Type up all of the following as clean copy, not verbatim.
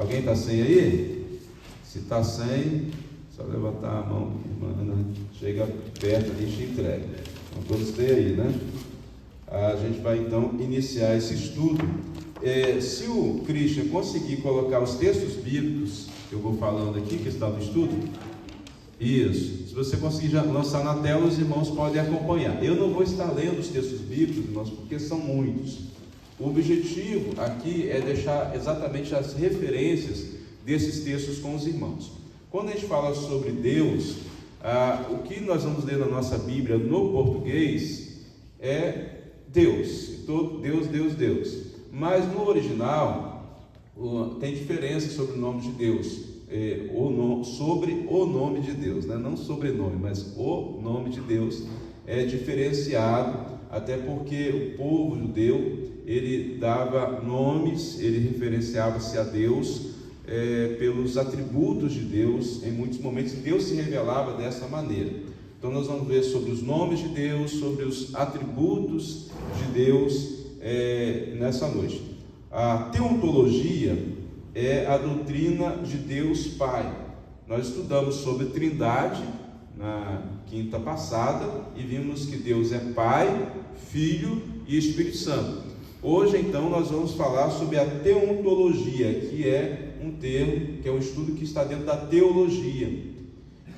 Alguém está sem aí? Se está sem, só levantar a mão, irmã, chega perto ali e te entrega. Então todos têm aí, né? A gente vai então iniciar esse estudo. Se o Christian conseguir colocar os textos bíblicos que eu vou falando aqui, que está no estudo, isso, se você conseguir já lançar na tela, os irmãos podem acompanhar. Eu não vou estar lendo os textos bíblicos, irmãos, porque são muitos. O objetivo aqui é deixar exatamente as referências desses textos com os irmãos. Quando a gente fala sobre Deus, o que nós vamos ler na nossa Bíblia no português é Deus, Deus, Deus, Deus. Mas no original tem diferença sobre o nome de Deus, sobre o nome de Deus, né? Não sobrenome, mas o nome de Deus é diferenciado, até porque o povo judeu, ele dava nomes, ele referenciava-se a Deus pelos atributos de Deus. Em muitos momentos Deus se revelava dessa maneira. Então nós vamos ver sobre os nomes de Deus, sobre os atributos de Deus nessa noite. A teontologia é a doutrina de Deus Pai. Nós estudamos sobre Trindade na quinta passada e vimos que Deus é Pai, Filho e Espírito Santo. Hoje então nós vamos falar sobre a teontologia, que é um termo, que é um estudo que está dentro da teologia.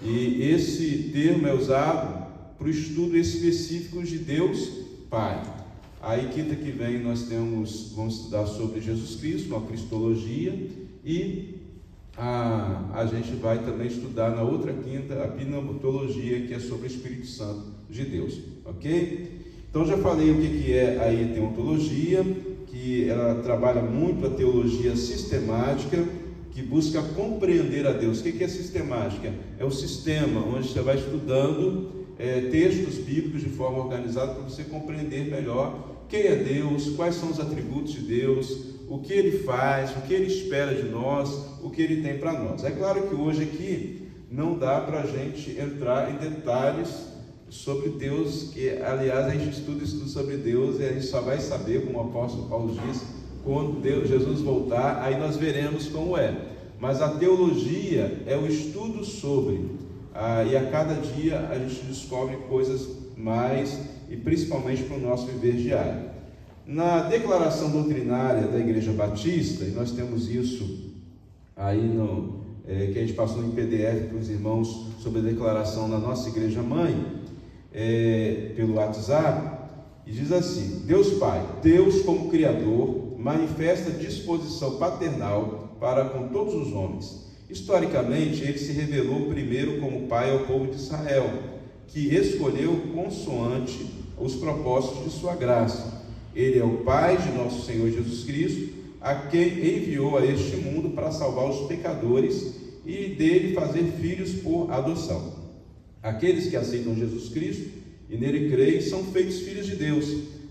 E esse termo é usado para o estudo específico de Deus Pai. Aí quinta que vem nós vamos estudar sobre Jesus Cristo, a cristologia, e a gente vai também estudar na outra quinta a pneumatologia, que é sobre o Espírito Santo de Deus, ok? Então já falei o que é aí a teontologia, que ela trabalha muito a teologia sistemática, que busca compreender a Deus. O que é sistemática? É o sistema onde você vai estudando textos bíblicos de forma organizada para você compreender melhor quem é Deus, quais são os atributos de Deus, o que Ele faz, o que Ele espera de nós, o que Ele tem para nós. É claro que hoje aqui não dá para a gente entrar em detalhes sobre Deus, que aliás a gente estuda sobre Deus e a gente só vai saber, como o apóstolo Paulo diz, quando Jesus voltar, aí nós veremos como é. Mas a teologia é o estudo sobre, e a cada dia a gente descobre coisas mais, e principalmente para o nosso viver diário. Na declaração doutrinária da Igreja Batista, e nós temos isso aí que a gente passou em PDF para os irmãos sobre a declaração na nossa igreja mãe, pelo WhatsApp, e diz assim: Deus Pai, Deus como Criador, manifesta disposição paternal para com todos os homens. Historicamente, Ele se revelou primeiro como Pai ao povo de Israel, que escolheu consoante os propósitos de sua graça. Ele é o Pai de nosso Senhor Jesus Cristo, a quem enviou a este mundo para salvar os pecadores e dele fazer filhos por adoção. Aqueles que aceitam Jesus Cristo e nele creem são feitos filhos de Deus,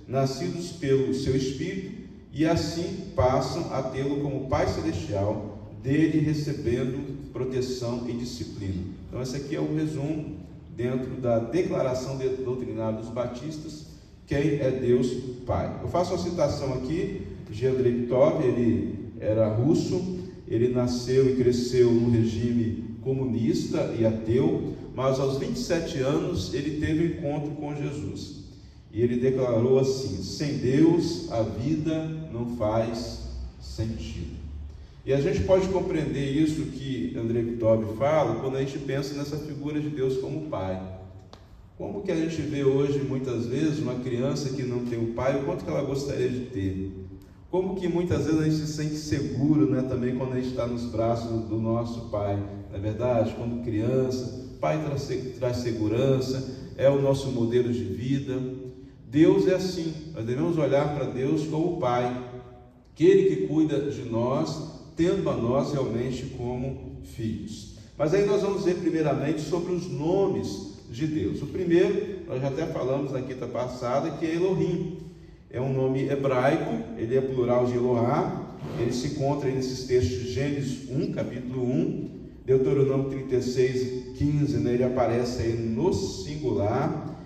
nascidos pelo seu Espírito, e assim passam a tê-lo como Pai Celestial, dele recebendo proteção e disciplina. Então esse aqui é o resumo dentro da declaração doutrinária dos batistas, quem é Deus Pai. Eu faço uma citação aqui de Andrei Vitov. Ele era russo, ele nasceu e cresceu no regime comunista e ateu, mas aos 27 anos ele teve um encontro com Jesus, e ele declarou assim: sem Deus a vida não faz sentido. E a gente pode compreender isso que Andrei Vitov fala quando a gente pensa nessa figura de Deus como Pai. Como que a gente vê hoje, muitas vezes, uma criança que não tem um pai, o quanto que ela gostaria de ter? Como que muitas vezes a gente se sente seguro, né, também quando a gente está nos braços do nosso pai, não é verdade? Quando criança, pai traz segurança, é o nosso modelo de vida. Deus é assim, nós devemos olhar para Deus como Pai, aquele que cuida de nós, tendo a nós realmente como filhos. Mas aí nós vamos ver primeiramente sobre os nomes de Deus. O primeiro, nós já até falamos na quinta passada, que é Elohim. É um nome hebraico, ele é plural de Eloá, ele se encontra nesses textos de Gênesis 1, capítulo 1, Deuteronômio 36, 15, né, ele aparece aí no singular,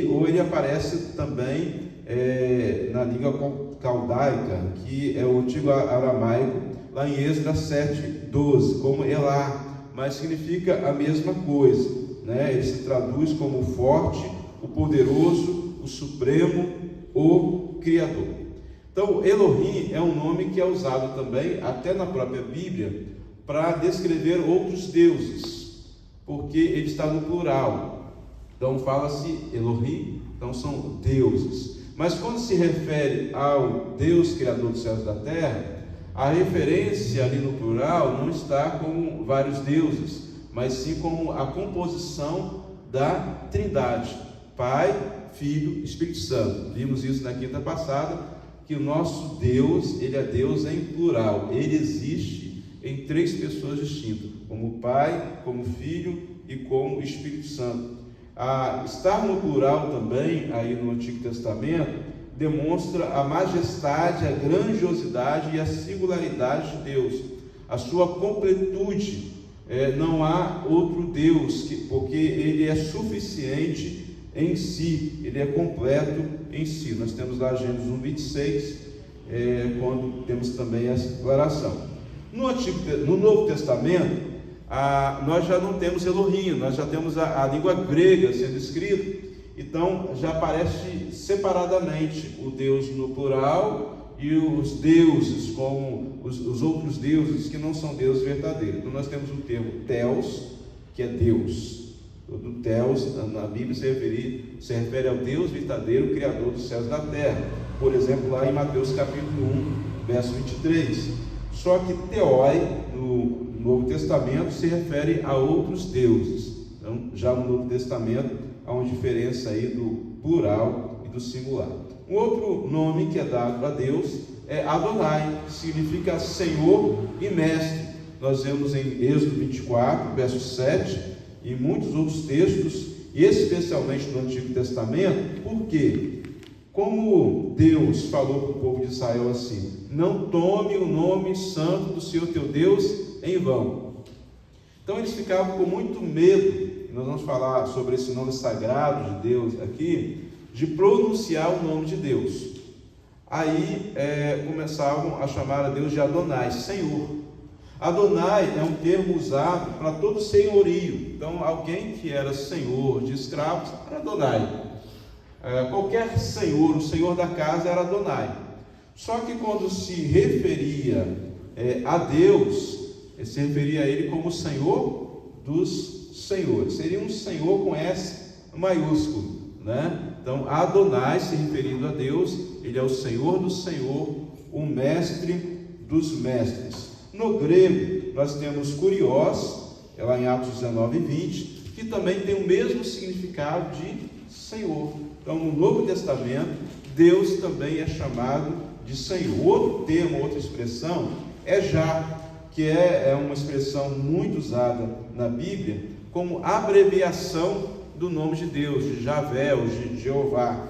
ou ele aparece também na língua caldaica, que é o antigo aramaico, lá em Esdras 7:12, como Elá, mas significa a mesma coisa, né? Ele se traduz como o forte, o poderoso, o supremo, o Criador. Então, Elohim é um nome que é usado também, até na própria Bíblia, para descrever outros deuses, porque ele está no plural. Então, fala-se Elohim, então são deuses. Mas quando se refere ao Deus Criador dos céus e da terra, a referência ali no plural não está como vários deuses, mas sim como a composição da Trindade, Pai, Filho, Espírito Santo. Vimos isso na quinta passada, que o nosso Deus, ele é Deus em plural, ele existe em três pessoas distintas, como Pai, como Filho e como Espírito Santo. Estar no plural também, aí no Antigo Testamento, demonstra a majestade, a grandiosidade e a singularidade de Deus, a sua completude. Não há outro Deus, porque ele é suficiente em si, ele é completo em si. Nós temos lá Gênesis 1:26, quando temos também essa declaração. No Novo Testamento, nós já não temos Elohim, nós já temos a língua grega sendo escrita, então já aparece separadamente o Deus no plural e os deuses como os outros deuses que não são deuses verdadeiros. Então nós temos o termo Theos, que é Deus. Todo Theos na Bíblia se refere ao Deus verdadeiro, Criador dos céus e da terra. Por exemplo, lá em Mateus capítulo 1, verso 23. Só que Theoi, no Novo Testamento, se refere a outros deuses. Então, já no Novo Testamento, há uma diferença aí do plural e do singular. Um outro nome que é dado a Deus é Adonai, que significa Senhor e Mestre. Nós vemos em Êxodo 24, verso 7, e muitos outros textos, e especialmente no Antigo Testamento. Por quê? Como Deus falou para o povo de Israel assim: não tome o nome santo do Senhor teu Deus em vão. Então eles ficavam com muito medo, nós vamos falar sobre esse nome sagrado de Deus aqui, de pronunciar o nome de Deus. Aí começavam a chamar a Deus de Adonai, Senhor. Adonai é um termo usado para todo senhorio. Então alguém que era senhor de escravos era Adonai. Qualquer senhor, o senhor da casa era Adonai. Só que quando se referia a Deus, se referia a ele como Senhor dos senhores. Seria um Senhor com S maiúsculo, né? Então Adonai, se referindo a Deus, ele é o Senhor do Senhor, o Mestre dos mestres. No grego nós temos Kurios, lá em Atos 19:20, que também tem o mesmo significado de Senhor. Então no Novo Testamento, Deus também é chamado de Senhor. Outro termo, outra expressão é Já, que é uma expressão muito usada na Bíblia como abreviação do nome de Deus, de Javé ou de Jeová.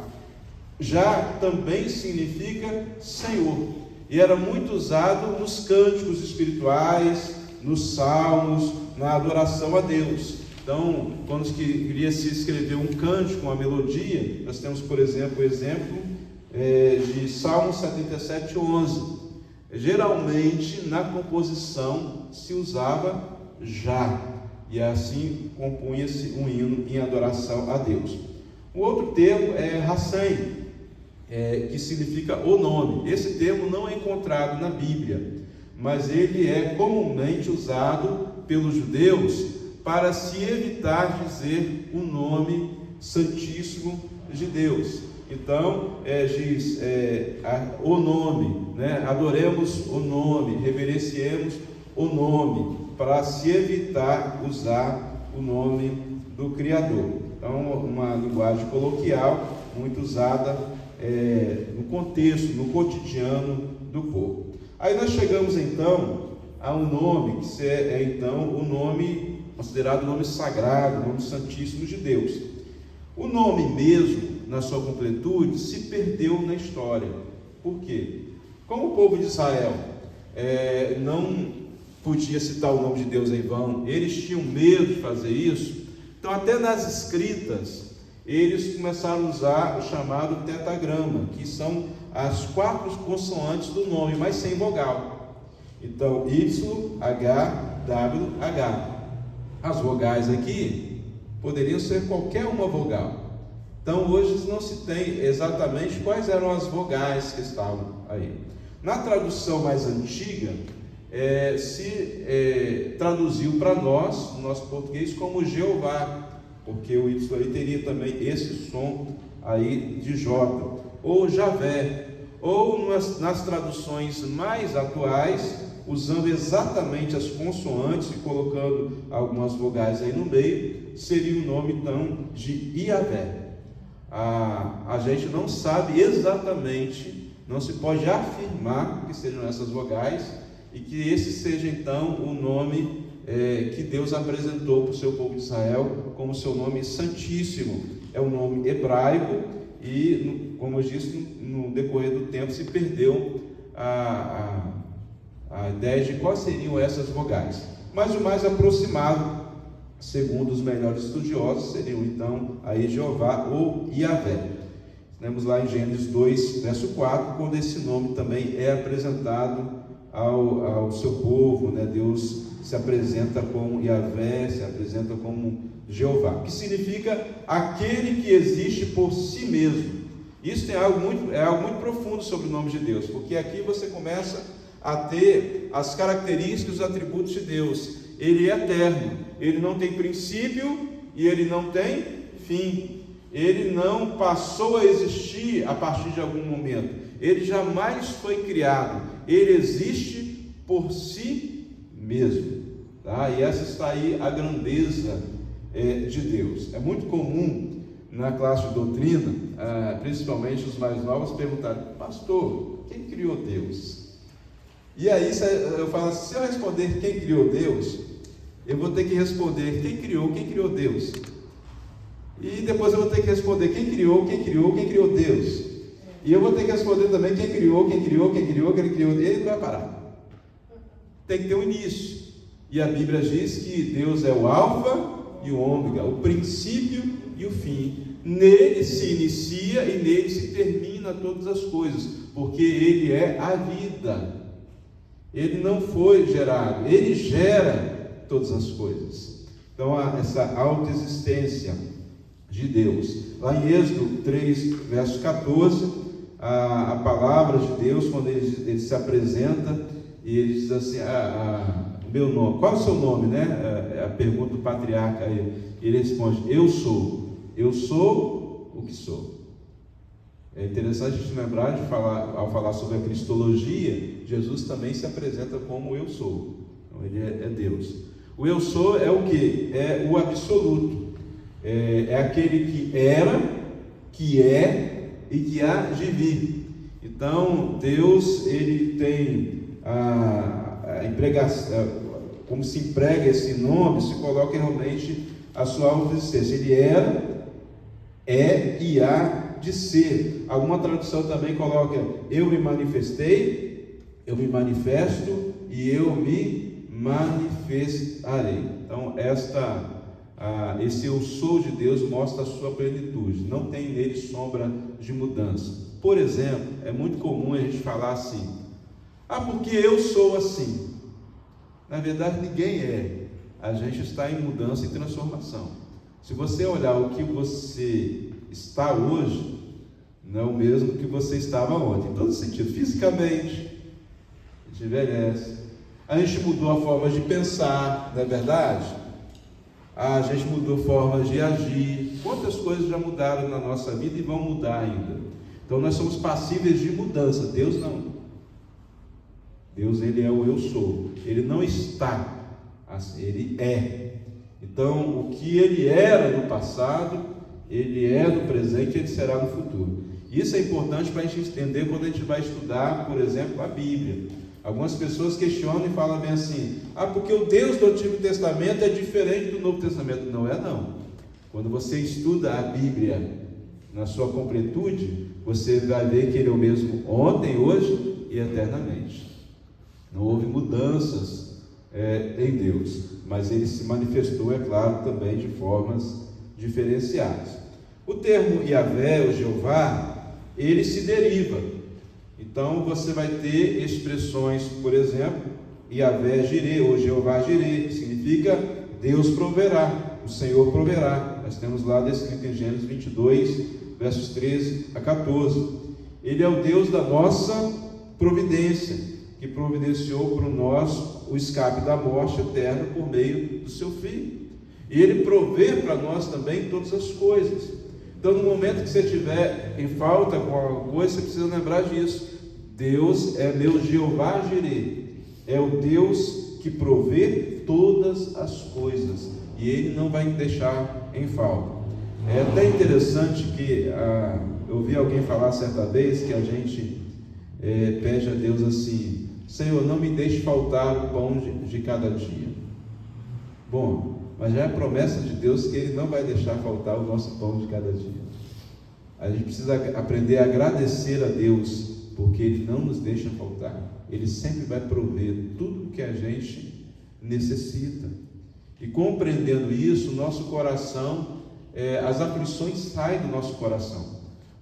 Já também significa Senhor, e era muito usado nos cânticos espirituais, nos salmos, na adoração a Deus. Então, quando queria se escrever um cântico, uma melodia, nós temos, por exemplo, o exemplo de Salmo 77:11. Geralmente na composição se usava Já, e assim compunha-se um hino em adoração a Deus. O outro termo é Hassem, que significa o nome. Esse termo não é encontrado na Bíblia, mas ele é comumente usado pelos judeus para se evitar dizer o nome santíssimo de Deus. Então, diz o nome, né? Adoremos o nome, reverenciemos o nome, para se evitar usar o nome do Criador. Então, uma linguagem coloquial, muito usada no contexto, no cotidiano do povo. Aí nós chegamos então a um nome que então o nome considerado o nome sagrado, o nome santíssimo de Deus. O nome mesmo, na sua completude, se perdeu na história. Por quê? Como o povo de Israel não podia citar o nome de Deus em vão, eles tinham medo de fazer isso, então até nas escritas eles começaram a usar o chamado tetagrama, que são as 4 consoantes do nome, mas sem vogal. Então, Y, H, W, H. As vogais aqui poderiam ser qualquer uma vogal. Então, hoje não se tem exatamente quais eram as vogais que estavam aí. Na tradução mais antiga, se traduziu para nós, no nosso português, como Jeová, porque o Y aí teria também esse som aí de J, ou Javé, ou nas traduções mais atuais, usando exatamente as consoantes e colocando algumas vogais aí no meio, seria o nome então de Iavé. A gente não sabe exatamente, não se pode afirmar que sejam essas vogais e que esse seja então o nome que Deus apresentou para o seu povo de Israel como seu nome santíssimo. É um nome hebraico e, como eu disse, no decorrer do tempo se perdeu a ideia de quais seriam essas vogais. Mas o mais aproximado, segundo os melhores estudiosos, seriam então aí Jeová ou Iavé. Temos lá em Gênesis 2, verso 4, quando esse nome também é apresentado ao seu povo, né? Deus se apresenta como Iavé, se apresenta como Jeová, que significa aquele que existe por si mesmo. Isso é algo muito profundo sobre o nome de Deus, porque aqui você começa a ter as características e os atributos de Deus. Ele é eterno, ele não tem princípio e ele não tem fim. Ele não passou a existir a partir de algum momento, ele jamais foi criado, ele existe por si mesmo, tá? E essa está aí a grandeza de Deus. É muito comum na classe de doutrina, principalmente os mais novos, perguntarem: pastor, quem criou Deus? E aí eu falo assim: se eu responder quem criou Deus, eu vou ter que responder quem criou Deus. E depois eu vou ter que responder quem criou Deus. E eu vou ter que responder também quem criou. Ele não vai parar. Tem que ter um início. E a Bíblia diz que Deus é o alfa e o ômega, o princípio e o fim. Nele se inicia e nele se termina todas as coisas, porque ele é a vida. Ele não foi gerado, ele gera todas as coisas. Então, essa autoexistência de Deus. Lá em Êxodo 3, verso 14, a palavra de Deus, quando ele se apresenta, e ele diz assim: o meu nome, qual é o seu nome, né? A pergunta do patriarca a ele. Ele responde: eu sou o que sou. É interessante a gente lembrar ao falar sobre a cristologia, Jesus também se apresenta como eu sou. Então ele é Deus. O eu sou é o que? É o absoluto. É aquele que era, que é e que há de vir. Então Deus, ele tem a empregação, como se emprega esse nome, se coloca realmente a sua autoexistência. Ele era, é e há de ser. Alguma tradução também coloca: eu me manifestei, eu me manifesto e eu me manifestarei. Então esse eu sou de Deus mostra a sua plenitude, não tem nele sombra de mudança. Por exemplo, é muito comum a gente falar assim: porque eu sou assim. Na verdade, ninguém é. A gente está em mudança e transformação. Se você olhar o que você está hoje, não é o mesmo que você estava ontem, em todo sentido. Fisicamente, a gente envelhece, a gente mudou a forma de pensar, não é verdade? A gente mudou formas de agir. Quantas coisas já mudaram na nossa vida e vão mudar ainda. Então nós somos passíveis de mudança. Deus não. Deus, ele é o eu sou. Ele não está, ele é. Então o que ele era no passado, ele é no presente e ele será no futuro. Isso é importante para a gente entender quando a gente vai estudar, por exemplo, a Bíblia. Algumas pessoas questionam e falam bem assim: porque o Deus do Antigo Testamento é diferente do Novo Testamento. Não é não. Quando você estuda a Bíblia na sua completude, você vai ver que ele é o mesmo ontem, hoje e eternamente. Não houve mudanças em Deus, mas ele se manifestou, é claro, também de formas diferenciadas. O termo Iavé, ou Jeová, ele se deriva. Então você vai ter expressões, por exemplo, Yahvé Jireh, ou Jeová Jireh, significa Deus proverá, o Senhor proverá. Nós temos lá descrito em Gênesis 22, versos 13 a 14. Ele é o Deus da nossa providência, que providenciou para nós o escape da morte eterna por meio do seu Filho. E Ele provê para nós também todas as coisas. Então, no momento que você estiver em falta com alguma coisa, você precisa lembrar disso. Deus é meu Jeová Jireh, é o Deus que provê todas as coisas, e Ele não vai deixar em falta. É até interessante que eu ouvi alguém falar certa vez que a gente pede a Deus assim: Senhor, não me deixe faltar o pão de cada dia. Bom, mas já é a promessa de Deus que Ele não vai deixar faltar o nosso pão de cada dia. A gente precisa aprender a agradecer a Deus, porque Ele não nos deixa faltar. Ele sempre vai prover tudo o que a gente necessita. E compreendendo isso, nosso coração, as aflições saem do nosso coração.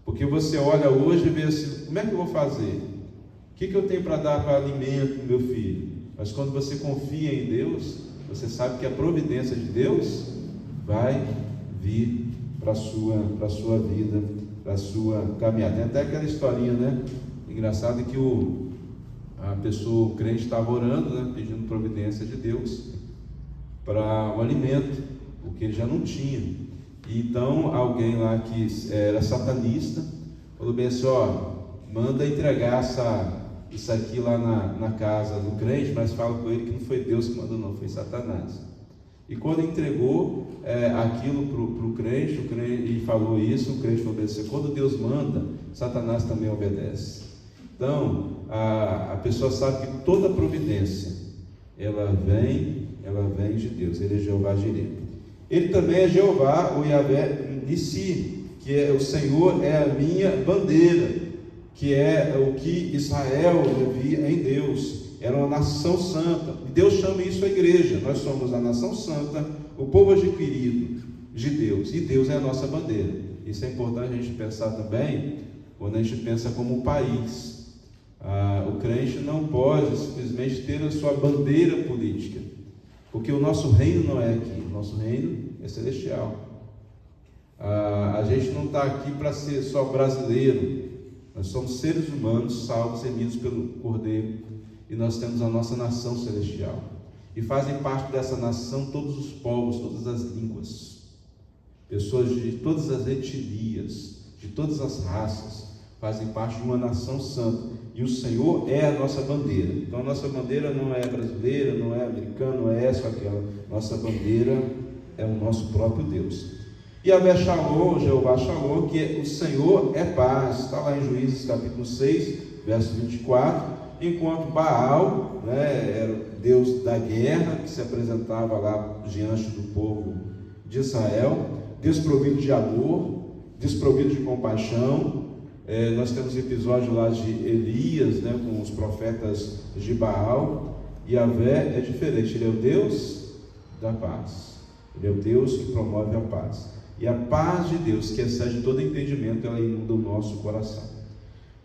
Porque você olha hoje e vê assim: como é que eu vou fazer? O que eu tenho para dar para alimento do meu filho? Mas quando você confia em Deus, você sabe que a providência de Deus vai vir para a sua vida, para a sua caminhada. Tem até aquela historinha, né? Engraçado que o crente estava orando, né? Pedindo providência de Deus para o alimento, porque ele já não tinha. E então alguém lá que era satanista falou bem assim: manda entregar isso aqui lá na casa do crente, mas fala com ele que não foi Deus que mandou, não, foi Satanás. E quando entregou aquilo para o crente e falou isso, o crente falou assim: quando Deus manda, Satanás também obedece. Então a pessoa sabe que toda providência ela vem de Deus. Ele é Jeová Jireh. Ele também é Jeová, o Yahvé Nissi, que é o Senhor, é a minha bandeira, que é o que Israel via em Deus. Era uma nação santa. Deus chama isso a igreja. Nós somos a nação santa, o povo adquirido de Deus, e Deus é a nossa bandeira. Isso é importante a gente pensar também quando a gente pensa como país. O crente não pode simplesmente ter a sua bandeira política, porque o nosso reino não é aqui, o nosso reino é celestial. A gente não está aqui para ser só brasileiro. Nós somos seres humanos salvos, remidos pelo Cordeiro, e nós temos a nossa nação celestial, e fazem parte dessa nação todos os povos, todas as línguas, pessoas de todas as etnias, de todas as raças, fazem parte de uma nação santa, e o Senhor é a nossa bandeira. Então a nossa bandeira não é brasileira, não é americana, não é essa ou aquela. Nossa bandeira é o nosso próprio Deus. E Yahvé Shalom, Jeová Shalom, que o Senhor é paz. Está lá em Juízes capítulo 6, verso 24. Enquanto Baal, era o Deus da guerra, que se apresentava lá diante do povo de Israel, desprovido de amor, desprovido de compaixão. Nós temos episódio lá de Elias, com os profetas de Baal. E Yahvé é diferente, Ele é o Deus da paz, Ele é o Deus que promove a paz, e a paz de Deus, que excede todo entendimento, ela inunda o nosso coração.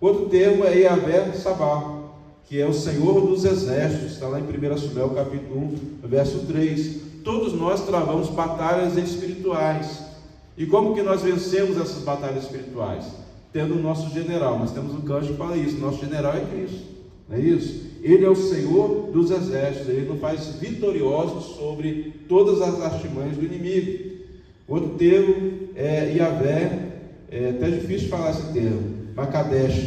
Outro termo é Yahvé Sabá, que é o Senhor dos exércitos. Está lá em 1 Samuel capítulo 1, verso 3. Todos nós travamos batalhas espirituais. E como que nós vencemos essas batalhas espirituais? Tendo o nosso general. Nós temos um canto que fala isso: nosso general é Cristo, não é isso? Ele é o Senhor dos exércitos. Ele nos faz vitoriosos sobre todas as artimanhas do inimigo. Outro termo é Yahvé, é até difícil falar esse termo, Makadesh,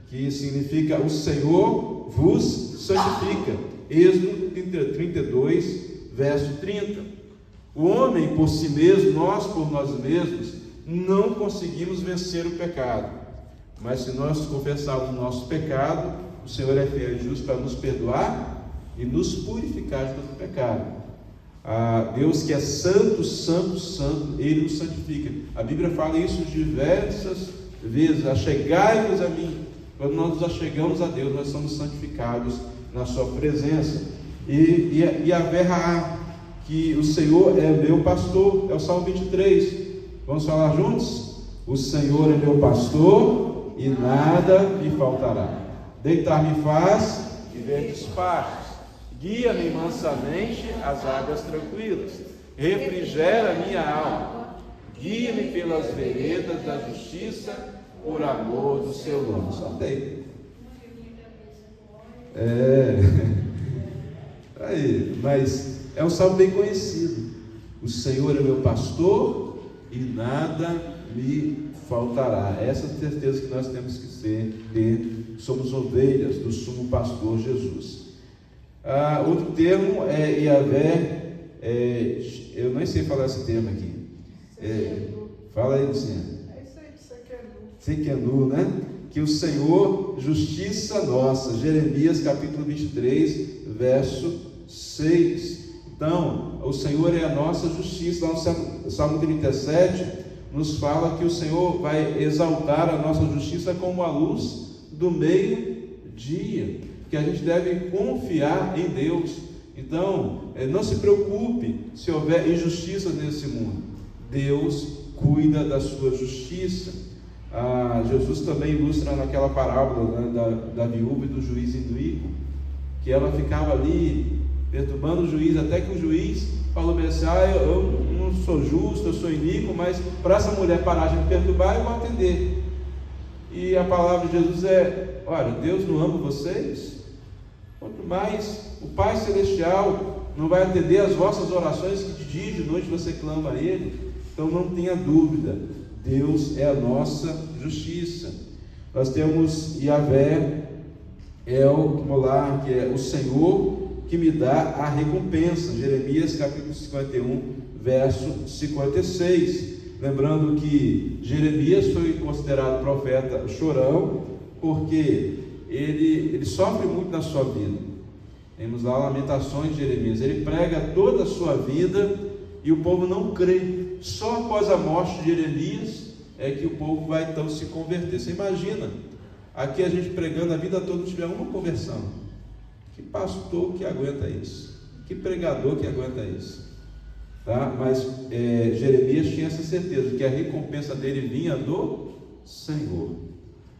que significa o Senhor vos santifica. Êxodo 32, verso 30. O homem por si mesmo, nós por nós mesmos, não conseguimos vencer o pecado, mas se nós confessarmos o nosso pecado, o Senhor é fiel e justo para nos perdoar e nos purificar de todo pecado. Deus, que é santo, santo, santo, Ele nos santifica. A Bíblia fala isso diversas vezes: achegai-vos a mim. Quando nós nos achegamos a Deus, nós somos santificados na sua presença. E a verra, que o Senhor é meu pastor, é o Salmo 23. Vamos falar juntos? O Senhor é meu pastor e nada me faltará. Deitar-me faz e verdes pastos, Guia-me mansamente às águas tranquilas. Refrigera minha alma. Guia-me pelas veredas da justiça, por amor do seu nome. Só tem. Aí, mas é um salmo bem conhecido. O Senhor é meu pastor e nada me faltará. Essa é a certeza que nós temos que ter. Somos ovelhas do sumo pastor Jesus. Outro termo é Yahvé. Eu nem sei falar esse termo aqui. Fala aí, Luciana. É isso aí de Sequenu, né? Que o Senhor, justiça nossa. Jeremias capítulo 23, verso 6. Então, o Senhor é a nossa justiça. Lá no Salmo 37, nos fala que o Senhor vai exaltar a nossa justiça como a luz do meio-dia, que a gente deve confiar em Deus. Então, não se preocupe se houver injustiça nesse mundo. Deus cuida da sua justiça. Jesus também ilustra naquela parábola, né, da viúva e do juiz iníquo, que ela ficava ali perturbando o juiz, até que o juiz falou bem assim: eu não sou justo, eu sou iníquo, mas para essa mulher parar de me perturbar, eu vou atender. E a palavra de Jesus é: olha, Deus não ama vocês? Quanto mais o Pai Celestial não vai atender as vossas orações, que de dia e de noite você clama a Ele. Então não tenha dúvida, Deus é a nossa justiça. Nós temos Yahvé, que é o Senhor que me dá a recompensa. Jeremias capítulo 51, verso 56. Lembrando que Jeremias foi considerado profeta chorão, porque ele sofre muito na sua vida. Temos lá Lamentações de Jeremias. Ele prega toda a sua vida e o povo não crê. Só após a morte de Jeremias é que o povo vai então se converter. Você imagina, aqui a gente pregando a vida toda, não tiver uma conversão. Que pastor que aguenta isso? Que pregador que aguenta isso? Tá? Mas Jeremias tinha essa certeza, que a recompensa dele vinha do Senhor.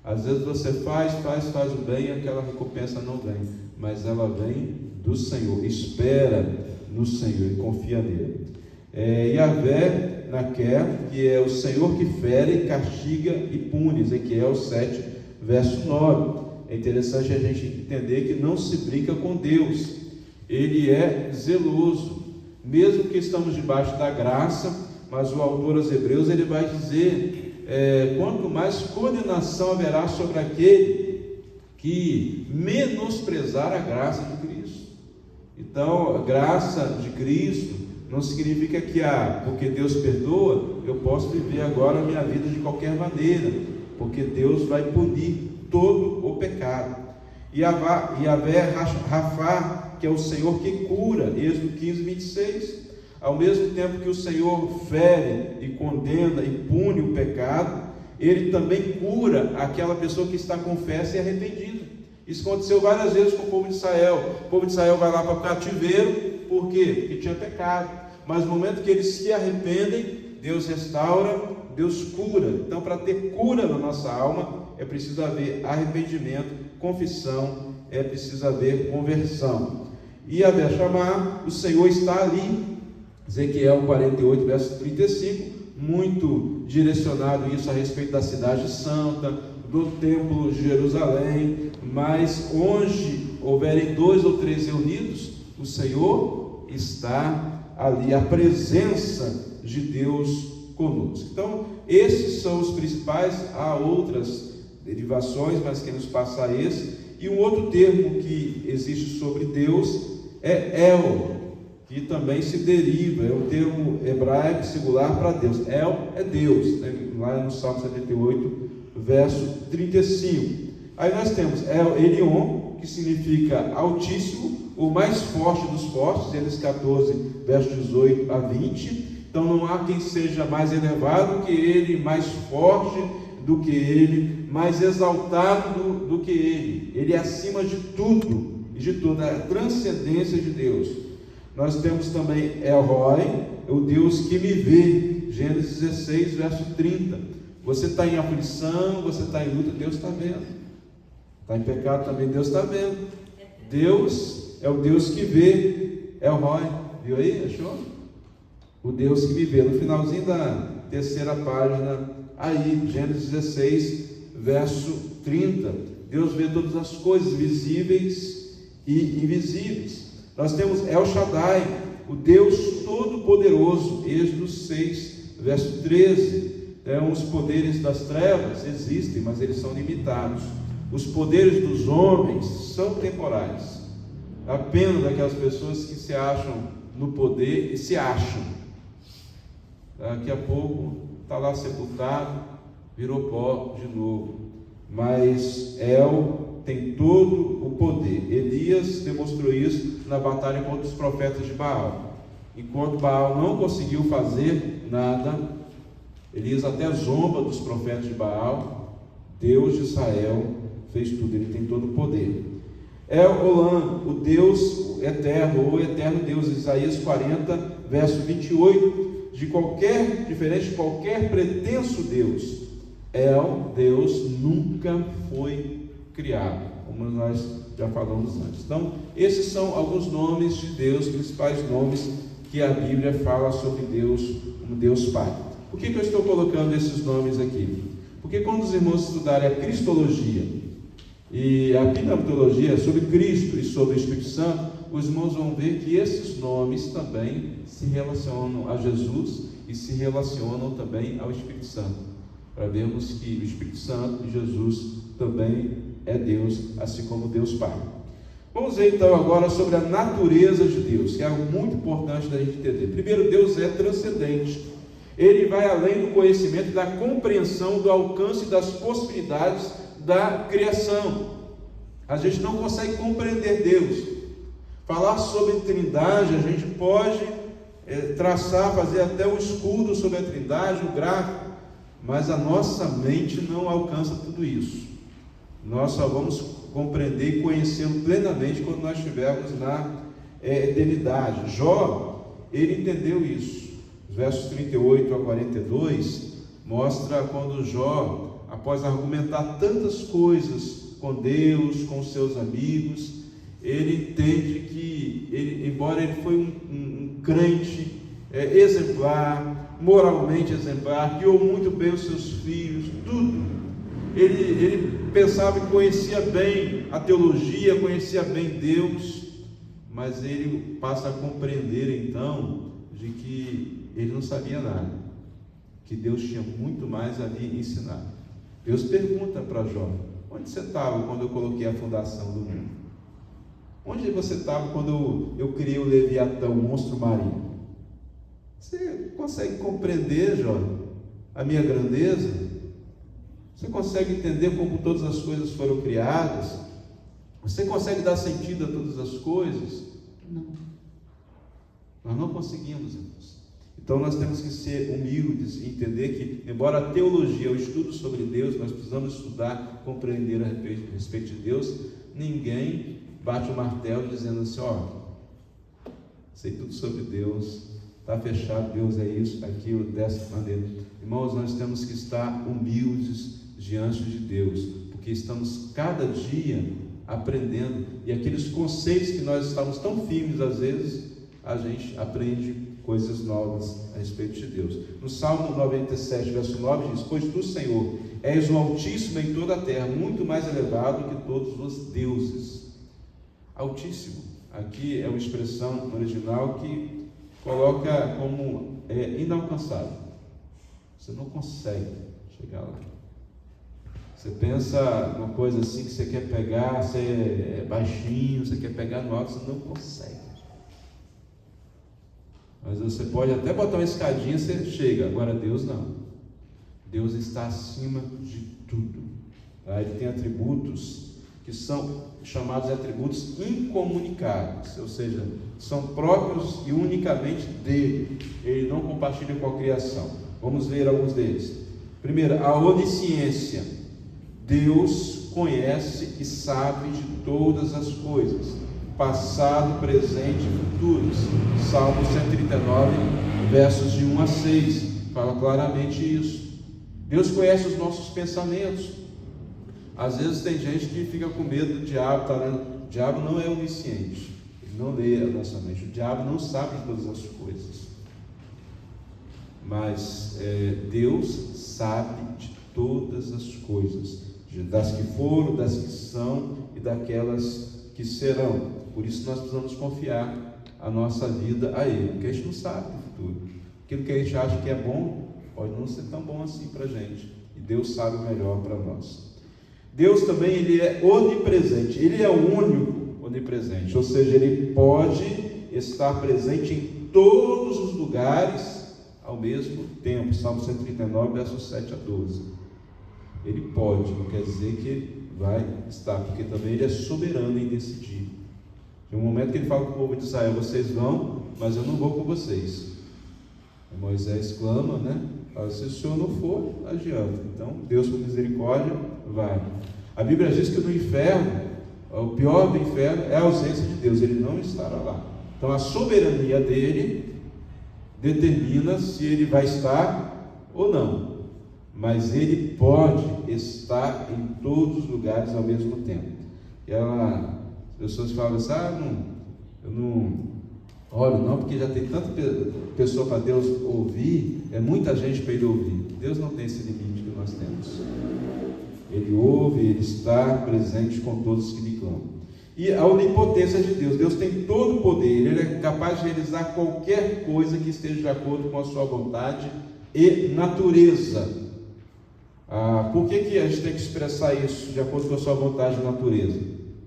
Às vezes você faz o bem e aquela recompensa não vem, mas ela vem do Senhor. Espera no Senhor e confia nele. Yahvé Naquer, que é o Senhor que fere, castiga e pune. Ezequiel 7, verso 9. É interessante a gente entender que não se brinca com Deus. Ele é zeloso, mesmo que estamos debaixo da graça. Mas o autor aos Hebreus, ele vai dizer: quanto mais condenação haverá sobre aquele que menosprezar a graça de Cristo. Então, a graça de Cristo não significa que porque Deus perdoa, eu posso viver agora a minha vida de qualquer maneira, porque Deus vai punir todo o pecado. Yahvé Rafá, que é o Senhor que cura, Êxodo 15, 26. Ao mesmo tempo que o Senhor fere e condena e pune o pecado, Ele também cura aquela pessoa que está confessa e arrependida. Isso aconteceu várias vezes com o povo de Israel. O povo de Israel vai lá para o cativeiro, por quê? Porque tinha pecado. Mas no momento que eles se arrependem, Deus restaura, Deus cura. Então, para ter cura na nossa alma, é preciso haver arrependimento, confissão, é preciso haver conversão. E Yahvé Chamar, o Senhor está ali. Ezequiel 48, verso 35, muito direcionado isso a respeito da cidade santa, do templo de Jerusalém. Mas onde houverem 2 ou 3 reunidos, o Senhor está ali, a presença de Deus conosco. Então, esses são os principais. Há outras derivações, mas queremos passar esse. E um outro termo que existe sobre Deus é El, que também se deriva, é um termo hebraico singular para Deus. El é Deus, né? Lá no Salmo 78, verso 35. Aí nós temos El Elion, que significa Altíssimo, o mais forte dos fortes, Gênesis 14, verso 18 a 20. Então não há quem seja mais elevado que ele, mais forte do que ele, mais exaltado do que ele. Ele é acima de tudo e de toda a transcendência de Deus. Nós temos também El Roi, o Deus que me vê, Gênesis 16, verso 30. Você está em aflição, você está em luta, Deus está vendo. Está em pecado também, Deus está vendo. Deus é o Deus que vê. El Roi, viu aí? Achou? O Deus que me vê. No finalzinho da terceira página, aí, Gênesis 16, verso 30. Deus vê todas as coisas visíveis e invisíveis. Nós temos El Shaddai, o Deus Todo-Poderoso, Êxodo 6, verso 13. Os poderes das trevas existem, mas eles são limitados. Os poderes dos homens são temporais. A pena daquelas pessoas que se acham no poder e se acham. Daqui a pouco está lá sepultado, virou pó de novo. Mas El tem todo o poder. Elias demonstrou isso na batalha contra os profetas de Baal. Enquanto Baal não conseguiu fazer nada, Elias até zomba dos profetas de Baal. Deus de Israel fez tudo, ele tem todo o poder. El Olam, o Deus eterno, o eterno Deus, Isaías 40, verso 28, diferente de qualquer pretenso Deus, Deus nunca foi criado, como nós já falamos antes. Então, esses são alguns nomes de Deus, principais nomes que a Bíblia fala sobre Deus, como Deus Pai. Por que eu estou colocando esses nomes aqui? Porque quando os irmãos estudarem a Cristologia e a pneumatologia sobre Cristo e sobre o Espírito Santo, os irmãos vão ver que esses nomes também se relacionam a Jesus e se relacionam também ao Espírito Santo, para vermos que o Espírito Santo e Jesus também é Deus, assim como Deus Pai. Vamos ver então agora sobre a natureza de Deus, que é algo muito importante da gente entender. Primeiro, Deus é transcendente. Ele vai além do conhecimento, da compreensão, do alcance das possibilidades da criação. A gente não consegue compreender Deus. Falar sobre Trindade, a gente pode traçar, fazer até um escudo sobre a Trindade, o gráfico, mas a nossa mente não alcança tudo isso. Nós só vamos compreender e conhecê-lo plenamente quando nós estivermos na eternidade. Jó, ele entendeu isso. Os versos 38 a 42 mostra quando Jó, após argumentar tantas coisas com Deus, com seus amigos, ele entende que, embora ele foi um crente exemplar, moralmente exemplar, criou muito bem os seus filhos, tudo, ele pensava que conhecia bem a teologia, conhecia bem Deus, mas ele passa a compreender então de que ele não sabia nada, que Deus tinha muito mais ali ensinar. Deus pergunta para Jó: onde você estava quando eu coloquei a fundação do mundo? Onde você estava quando eu criei o Leviatã, o monstro marinho? Você consegue compreender, Jó, a minha grandeza? Você consegue entender como todas as coisas foram criadas? Você consegue dar sentido a todas as coisas? Não. Nós não conseguimos, irmãos. Então nós temos que ser humildes e entender que, embora a teologia, o estudo sobre Deus, nós precisamos estudar, compreender a respeito de Deus, ninguém bate o martelo dizendo assim: ó, sei tudo sobre Deus, está fechado, Deus é isso, aquilo, dessa maneira. Irmãos, nós temos que estar humildes diante de Deus, porque estamos cada dia aprendendo, e aqueles conceitos que nós estamos tão firmes, às vezes, a gente aprende coisas novas a respeito de Deus. No Salmo 97, verso 9 diz: pois tu, Senhor, és o Altíssimo em toda a terra, muito mais elevado que todos os deuses. Altíssimo, aqui é uma expressão original que coloca como inalcançável. Você não consegue chegar lá. Você pensa uma coisa assim que você quer pegar, você é baixinho, você quer pegar no alto, você não consegue. Mas você pode até botar uma escadinha, você chega. Agora Deus não. Deus está acima de tudo. Ele tem atributos que são chamados de atributos incomunicáveis, ou seja, são próprios e unicamente dele. Ele não compartilha com a criação. Vamos ver alguns deles. Primeiro, a onisciência. Deus conhece e sabe de todas as coisas, passado, presente e futuros. Salmo 139, versos de 1 a 6, fala claramente isso. Deus conhece os nossos pensamentos. Às vezes tem gente que fica com medo do diabo, tá vendo? O diabo não é onisciente. não lê a nossa mente. O diabo não sabe de todas as coisas. Mas Deus sabe de todas as coisas, das que foram, das que são e daquelas que serão. Por isso nós precisamos confiar a nossa vida a Ele, porque a gente não sabe do futuro. Aquilo que a gente acha que é bom, pode não ser tão bom assim para a gente. E Deus sabe o melhor para nós. Deus também, Ele é onipresente. Ele é o único onipresente. Ou seja, Ele pode estar presente em todos os lugares ao mesmo tempo. Salmo 139, versos 7 a 12. Ele pode, não quer dizer que Ele vai estar, porque também Ele é soberano em decidir. Tem um momento que Ele fala com o povo de Israel: vocês vão, mas eu não vou com vocês. E Moisés clama, né? Fala: se o Senhor não for, não adianta. Então, Deus, por misericórdia, vai. A Bíblia diz que no inferno, o pior do inferno é a ausência de Deus. Ele não estará lá. Então, a soberania dele determina se ele vai estar ou não. Mas ele pode estar em todos os lugares ao mesmo tempo. E as pessoas falam assim: eu não oro não, porque já tem tanta pessoa para Deus ouvir, é muita gente para Ele ouvir. Deus não tem esse limite que nós temos. Ele ouve, Ele está presente com todos que lhe clamam. E a onipotência de Deus: Deus tem todo o poder, Ele é capaz de realizar qualquer coisa que esteja de acordo com a sua vontade e natureza. Por que a gente tem que expressar isso de acordo com a sua vontade e natureza?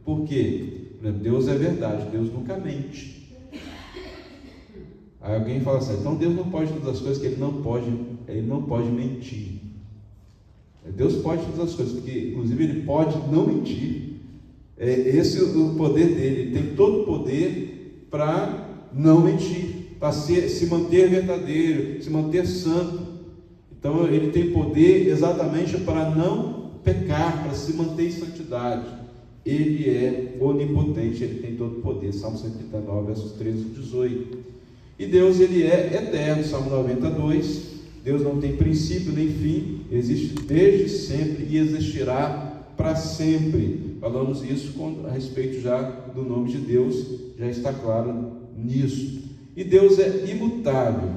Porque Deus é verdade, Deus nunca mente. Aí alguém fala assim: então Deus não pode todas as coisas, que Ele não pode mentir. Deus pode todas as coisas, porque inclusive Ele pode não mentir. Esse é o poder dele. Ele tem todo o poder para não mentir, para se manter verdadeiro, se manter santo. Então Ele tem poder exatamente para não pecar, para se manter em santidade. Ele é onipotente, Ele tem todo o poder. Salmo 139, versos 13 e 18. E Deus, Ele é eterno. Salmo 92. Deus não tem princípio nem fim, existe desde sempre e existirá para sempre. Falamos isso a respeito já do nome de Deus, já está claro nisso. E Deus é imutável,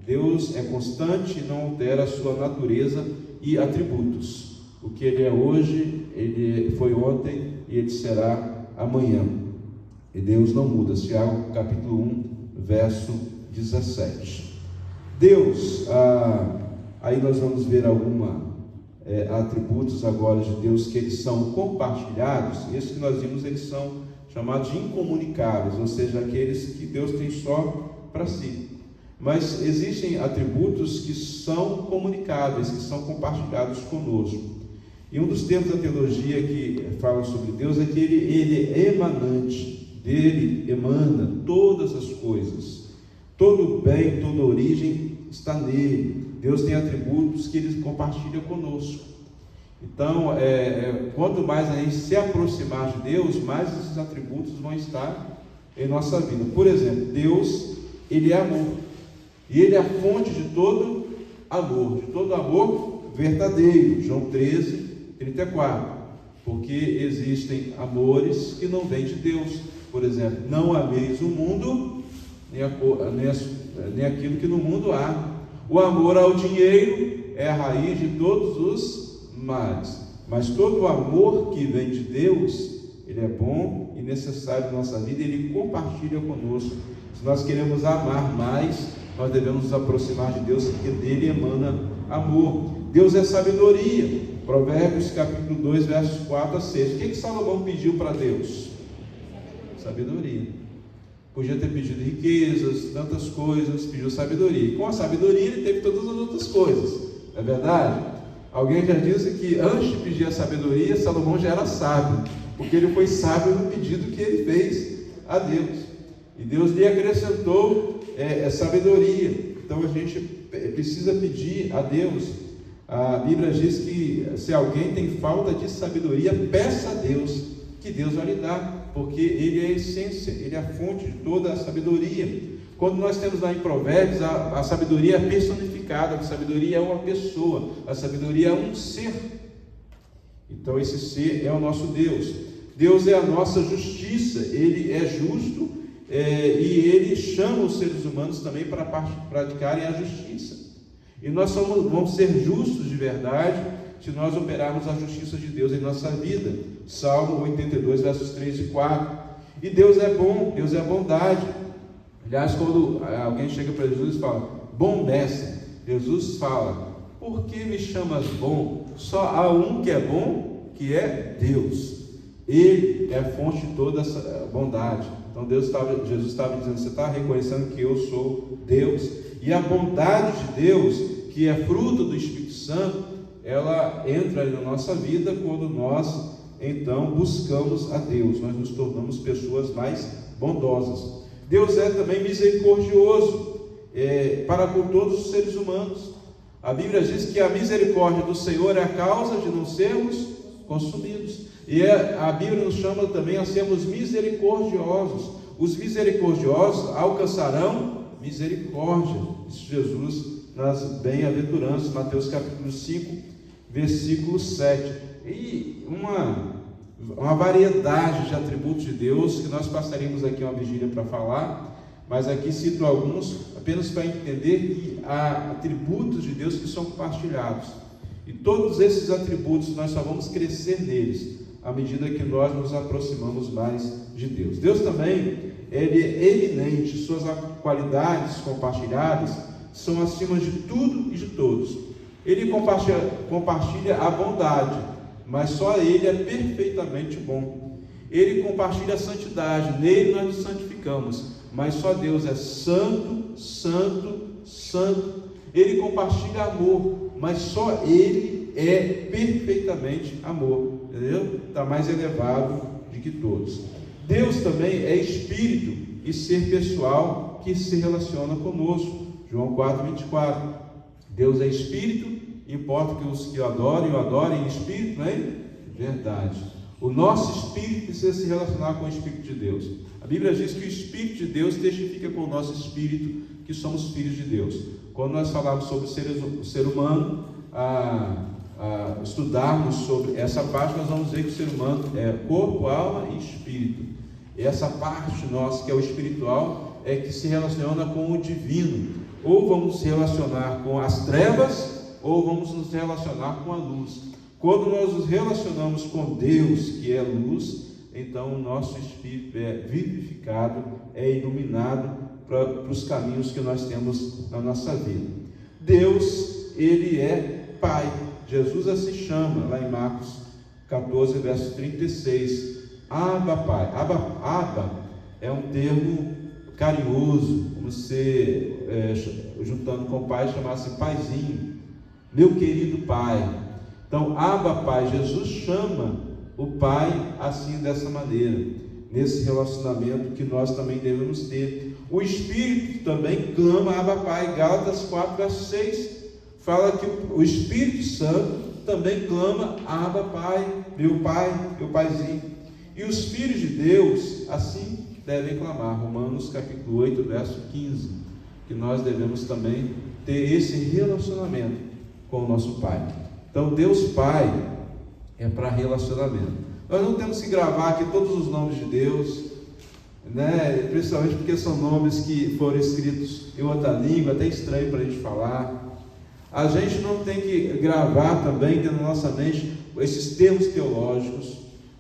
Deus é constante e não altera a sua natureza e atributos. O que Ele é hoje, Ele foi ontem e Ele será amanhã. E Deus não muda. Tiago capítulo 1, verso 17. Deus, aí nós vamos ver alguns atributos agora de Deus que eles são compartilhados. Esses que nós vimos, eles são chamados de incomunicáveis, ou seja, aqueles que Deus tem só para si. Mas existem atributos que são comunicáveis, que são compartilhados conosco. E um dos termos da teologia que fala sobre Deus é que Ele é emanante, dele emana todas as coisas. Todo o bem, toda a origem está nele. Deus tem atributos que Ele compartilha conosco. Então, quanto mais a gente se aproximar de Deus, mais esses atributos vão estar em nossa vida. Por exemplo, Deus, Ele é amor. E Ele é a fonte de todo amor verdadeiro. João 13, 34. Porque existem amores que não vêm de Deus. Por exemplo, não ameis o mundo, nem aquilo que no mundo há. O amor ao dinheiro é a raiz de todos os males. Mas todo o amor que vem de Deus, ele é bom e necessário na nossa vida, ele compartilha conosco. Se nós queremos amar mais, nós devemos nos aproximar de Deus, porque dele emana amor. Deus é sabedoria. Provérbios capítulo 2, versos 4 a 6. O que Salomão pediu para Deus? Sabedoria. Podia ter pedido riquezas, tantas coisas, pediu sabedoria. E com a sabedoria ele teve todas as outras coisas. Não é verdade? Alguém já disse que antes de pedir a sabedoria, Salomão já era sábio, porque ele foi sábio no pedido que ele fez a Deus. E Deus lhe acrescentou sabedoria. Então a gente precisa pedir a Deus. A Bíblia diz que se alguém tem falta de sabedoria, peça a Deus, que Deus vai lhe dar. Porque Ele é a essência, Ele é a fonte de toda a sabedoria. Quando nós temos lá em Provérbios, a sabedoria é personificada, a sabedoria é uma pessoa, a sabedoria é um ser. Então esse ser é o nosso Deus. Deus é a nossa justiça, Ele é justo e Ele chama os seres humanos também para praticarem a justiça. E nós vamos ser justos de verdade se nós operarmos a justiça de Deus em nossa vida. Salmo 82, versos 3 e 4. E Deus é bom, Deus é bondade. Aliás, quando alguém chega para Jesus e fala, bom mestre, Jesus fala, por que me chamas bom? Só há um que é bom, que é Deus. Ele é a fonte de toda essa bondade. Então Jesus estava dizendo, você está reconhecendo que eu sou Deus. E a bondade de Deus, que é fruto do Espírito Santo, ela entra na nossa vida quando nós, então, buscamos a Deus. Nós nos tornamos pessoas mais bondosas. Deus é também misericordioso para com todos os seres humanos. A Bíblia diz que a misericórdia do Senhor é a causa de não sermos consumidos. E a Bíblia nos chama também a sermos misericordiosos. Os misericordiosos alcançarão misericórdia. Isso Jesus nas bem-aventuranças, Mateus capítulo 5, versículo 7. E uma variedade de atributos de Deus, que nós passaríamos aqui uma vigília para falar, mas aqui cito alguns, apenas para entender que há atributos de Deus que são compartilhados. E todos esses atributos nós só vamos crescer neles, à medida que nós nos aproximamos mais de Deus. Deus também, Ele é eminente, suas qualidades compartilhadas são acima de tudo e de todos. Ele compartilha a bondade, mas só Ele é perfeitamente bom. Ele compartilha a santidade, nele nós nos santificamos, mas só Deus é santo, santo, santo. Ele compartilha amor, mas só Ele é perfeitamente amor, entendeu? Está mais elevado de que todos. Deus também é espírito e ser pessoal que se relaciona conosco. João 4:24. Deus é espírito, importa que os que o adorem em espírito, não é? Verdade. O nosso espírito precisa se relacionar com o Espírito de Deus. A Bíblia diz que o Espírito de Deus testifica com o nosso espírito que somos filhos de Deus. Quando nós falamos sobre o ser humano, estudarmos sobre essa parte, nós vamos ver que o ser humano é corpo, alma e espírito. E essa parte nossa, que é o espiritual, é que se relaciona com o divino. Ou vamos se relacionar com as trevas, ou vamos nos relacionar com a luz. Quando nós nos relacionamos com Deus, que é luz, então o nosso espírito é vivificado, é iluminado para os caminhos que nós temos na nossa vida. Deus, Ele é Pai. Jesus assim chama, lá em Marcos 14, verso 36. Abba, Pai. Abba é um termo carinhoso, como se, juntando com o Pai, chamasse Paizinho, meu querido Pai. Então, Abba, Pai, Jesus chama o Pai assim, dessa maneira, nesse relacionamento que nós também devemos ter. O Espírito também clama Abba, Pai. Gálatas 4, verso 6, fala que o Espírito Santo também clama Abba, Pai, meu Paizinho. E os filhos de Deus, assim devem clamar. Romanos capítulo 8, verso 15, que nós devemos também ter esse relacionamento com o nosso Pai. Então, Deus Pai é para relacionamento. Nós não temos que gravar aqui todos os nomes de Deus, né? Principalmente porque são nomes que foram escritos em outra língua, até estranho para a gente falar. A gente não tem que gravar também, ter na nossa mente esses termos teológicos,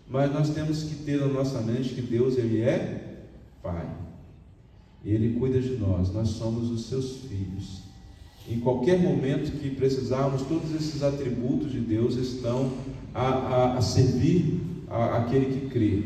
mas nós temos que ter na nossa mente que Deus, Ele é Pai. Ele cuida de nós, nós somos os seus filhos. Em qualquer momento que precisarmos, todos esses atributos de Deus estão a servir àquele que crê.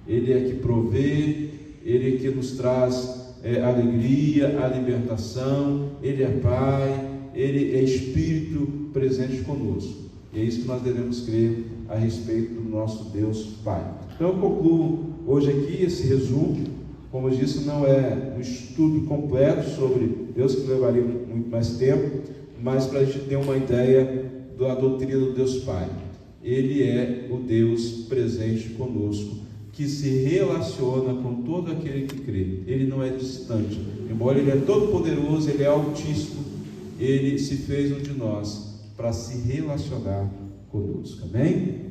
Ele é que provê, Ele é que nos traz alegria, a libertação. Ele é Pai, Ele é Espírito presente conosco. E é isso que nós devemos crer a respeito do nosso Deus Pai. Então eu concluo hoje aqui esse resumo. Como eu disse, não é um estudo completo sobre Deus, que levaria muito mais tempo, mas para a gente ter uma ideia da doutrina do Deus Pai. Ele é o Deus presente conosco, que se relaciona com todo aquele que crê. Ele não é distante, embora Ele é todo poderoso, Ele é altíssimo, Ele se fez um de nós para se relacionar conosco. Amém?